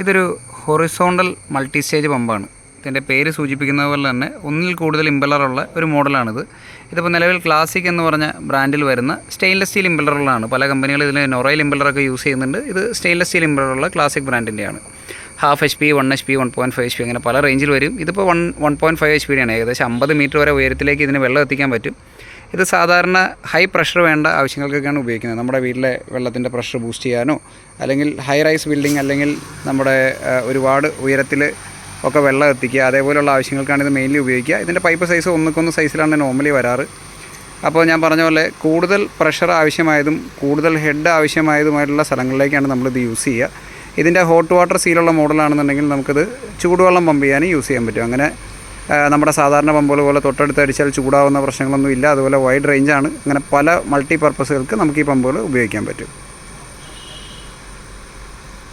ഇതൊരു horizontal multi stage പമ്പാണ്. ഇതിൻ്റെ പേര് സൂചിപ്പിക്കുന്നത് പോലെ തന്നെ ഒന്നിൽ കൂടുതൽ ഇമ്പലറുള്ള ഒരു മോഡലാണിത്. ഇതിപ്പോൾ നിലവിൽ ക്ലാസിക് എന്ന് പറഞ്ഞ ബ്രാൻഡിൽ വരുന്ന സ്റ്റെയിൻലെസ് സ്റ്റീൽ ഇമ്പലറുകളാണ്. പല കമ്പനികൾ ഇതിൽ നൊറൈൽ ഇമ്പലറൊക്കെ യൂസ് ചെയ്യുന്നുണ്ട്. ഇത് stainless steel ഇമ്പലറുള്ള classic ബ്രാൻഡിൻ്റെയാണ്. 1/2 HP, 1 HP, 1.5 HP അങ്ങനെ പല റേഞ്ചിൽ വരും. ഇതിപ്പോൾ 1.5 HP ആണ്. ഏകദേശം 50 മീറ്റർ വരെ ഉയരത്തിലേക്ക് ഇതിന് വെള്ളം എത്തിക്കാൻ പറ്റും. ഇത് സാധാരണ ഹൈ പ്രഷർ വേണ്ട ആവശ്യങ്ങൾക്കൊക്കെയാണ് ഉപയോഗിക്കുന്നത്. നമ്മുടെ വീട്ടിലെ വെള്ളത്തിൻ്റെ പ്രഷർ ബൂസ്റ്റ് ചെയ്യാനോ, അല്ലെങ്കിൽ ഹൈ റൈസ് ബിൽഡിംഗ്, അല്ലെങ്കിൽ നമ്മുടെ ഒരുപാട് ഉയരത്തിൽ ഒക്കെ വെള്ളം എത്തിക്കുക, അതേപോലെയുള്ള ആവശ്യങ്ങൾക്കാണ് ഇത് മെയിൻലി ഉപയോഗിക്കുക. ഇതിൻ്റെ പൈപ്പ് സൈസ് 1:1 സൈസിലാണ് നോർമലി വരാറ്. അപ്പോൾ ഞാൻ പറഞ്ഞ പോലെ കൂടുതൽ പ്രഷർ ആവശ്യമായതും കൂടുതൽ ഹെഡ് ആവശ്യമായതുമായിട്ടുള്ള സ്ഥലങ്ങളിലേക്കാണ് നമ്മളിത് യൂസ് ചെയ്യുക. ഇതിൻ്റെ ഹോട്ട് വാട്ടർ സീലുള്ള മോഡലാണെന്നുണ്ടെങ്കിൽ നമുക്കിത് ചൂടുവെള്ളം പമ്പ് ചെയ്യാൻ യൂസ് ചെയ്യാൻ പറ്റും. അങ്ങനെ നമ്മുടെ സാധാരണ പമ്പുകൾ പോലെ തൊട്ടടുത്ത് അടിച്ചാൽ ചൂടാവുന്ന പ്രശ്നങ്ങളൊന്നും ഇല്ല. അതുപോലെ വൈഡ് റേഞ്ചാണ്. അങ്ങനെ പല മൾട്ടി പർപ്പസുകൾക്ക് നമുക്ക് ഈ പമ്പുകൾ ഉപയോഗിക്കാൻ പറ്റും.